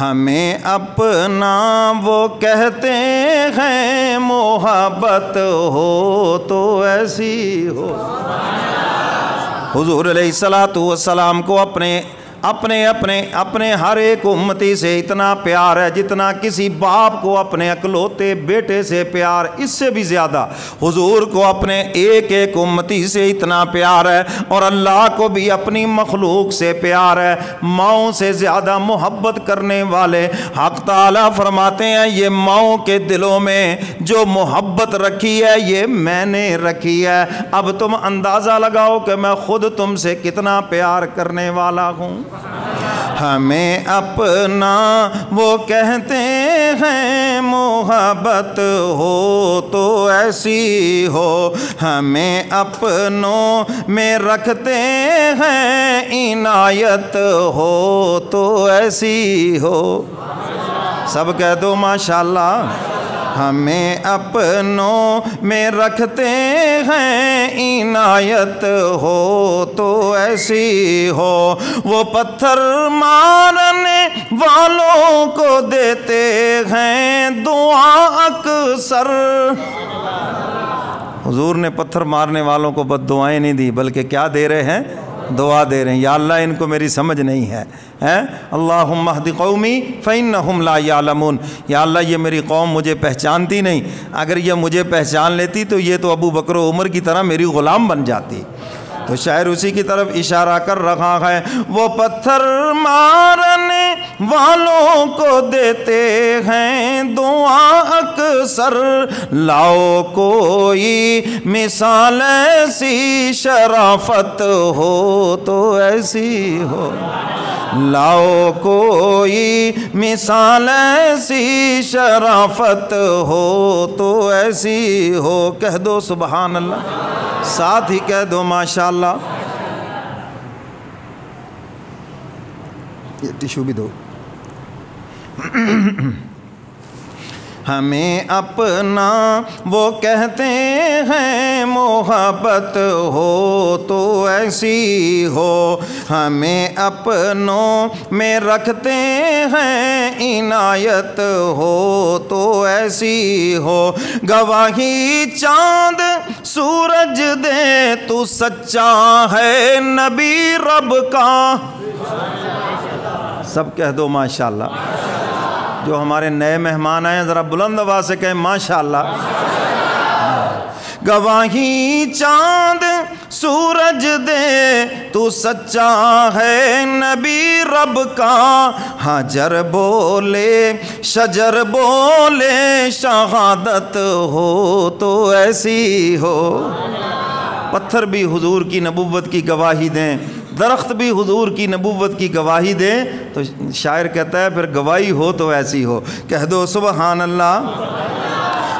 ہمیں اپنا وہ کہتے ہیں، محبت ہو تو ایسی ہو۔ حضور علیہ الصلوۃ والسلام کو اپنے ہر ایک امتی سے اتنا پیار ہے جتنا کسی باپ کو اپنے اکلوتے بیٹے سے پیار، اس سے بھی زیادہ حضور کو اپنے ایک ایک امتی سے اتنا پیار ہے، اور اللہ کو بھی اپنی مخلوق سے پیار ہے، ماؤں سے زیادہ محبت کرنے والے۔ حق تعالیٰ فرماتے ہیں یہ ماؤں کے دلوں میں جو محبت رکھی ہے یہ میں نے رکھی ہے، اب تم اندازہ لگاؤ کہ میں خود تم سے کتنا پیار کرنے والا ہوں۔ ہمیں اپنا وہ کہتے ہیں، محبت ہو تو ایسی ہو، ہمیں اپنوں میں رکھتے ہیں، عنایت ہو تو ایسی ہو۔ سب کہہ دو ماشاءاللہ۔ ہمیں اپنوں میں رکھتے ہیں، عنایت ہو تو ایسی ہو، وہ پتھر مارنے والوں کو دیتے ہیں دعا اکثر۔ حضور نے پتھر مارنے والوں کو بد دعائیں نہیں دی، بلکہ کیا دے رہے ہیں؟ دعا دے رہے ہیں، یا اللہ ان کو میری سمجھ نہیں ہے، اللہم اہد قومی فإنہم لا یعلمون، یا اللہ یہ میری قوم مجھے پہچانتی نہیں، اگر یہ مجھے پہچان لیتی تو یہ تو ابو بکر و عمر کی طرح میری غلام بن جاتی۔ تو شاعر اسی کی طرف اشارہ کر رہا ہے، وہ پتھر مارنے والوں کو دیتے ہیں دعا اکثر، لاؤ کوئی مثال ایسی، شرافت ہو تو ایسی ہو، لاؤ کوئی مثال ایسی، شرافت ہو تو ایسی ہو۔ کہہ دو سبحان اللہ، ساتھ ہی کہہ دو ماشاءاللہ۔ یہ ٹیشو بھی دو۔ ہمیں اپنا وہ کہتے ہیں، محبت ہو تو ایسی ہو، ہمیں اپنوں میں رکھتے ہیں، عنایت ہو تو ایسی ہو، گواہی چاند سورج دے تو سچا ہے نبی رب کا۔ سب کہہ دو ماشاءاللہ۔ جو ہمارے نئے مہمان آئے ذرا بلند آواز سے کہیں ماشاءاللہ۔ گواہی چاند سورج دے تو سچا ہے نبی رب کا، حجر بولے شجر بولے شہادت ہو تو ایسی ہو۔ پتھر بھی حضور کی نبوت کی گواہی دیں، درخت بھی حضور کی نبوت کی گواہی دے، تو شاعر کہتا ہے پھر گواہی ہو تو ایسی ہو۔ کہہ دو سبحان اللہ۔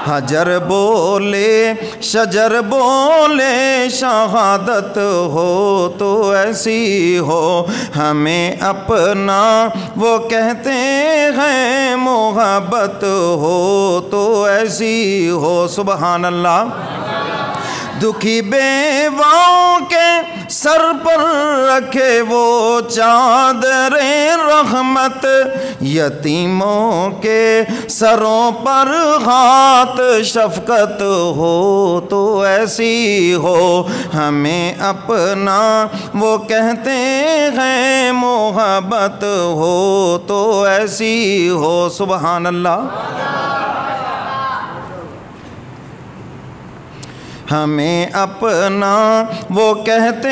حجر بولے شجر بولے شہادت ہو تو ایسی ہو، ہمیں اپنا وہ کہتے ہیں، محبت ہو تو ایسی ہو۔ سبحان اللہ۔ دکھی بیواؤں کے سر پر رکھے وہ چادر رحمت، یتیموں کے سروں پر ہاتھ شفقت ہو تو ایسی ہو، ہمیں اپنا وہ کہتے ہیں، محبت ہو تو ایسی ہو۔ سبحان اللہ۔ ہمیں اپنا وہ کہتے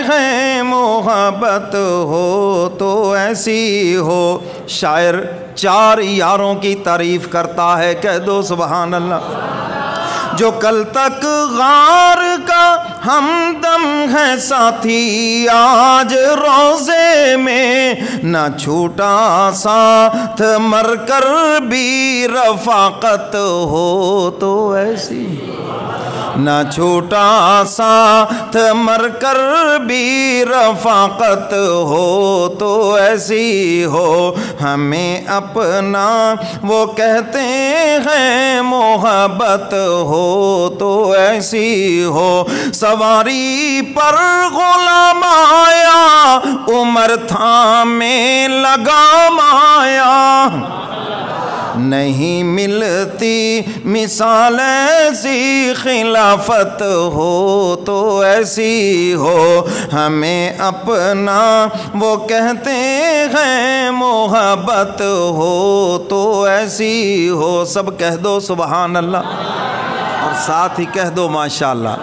ہیں، محبت ہو تو ایسی ہو۔ شاعر چار یاروں کی تعریف کرتا ہے، کہہ دو سبحان اللہ۔ جو کل تک غار کا ہمدم ہے ساتھی، آج روزے میں نہ چھوٹا ساتھ، مر کر بھی رفاقت ہو تو ایسی، نہ چھوٹا ساتھ مر کر بھی رفاقت ہو تو ایسی ہو، ہمیں اپنا وہ کہتے ہیں، محبت ہو تو ایسی ہو۔ سواری پر غلام آیا، عمر تھامے لگام آیا، نہیں ملتی مثال ایسی، خلافت ہو تو ایسی ہو، ہمیں اپنا وہ کہتے ہیں، محبت ہو تو ایسی ہو۔ سب کہہ دو سبحان اللہ، اور ساتھ ہی کہہ دو ماشاءاللہ۔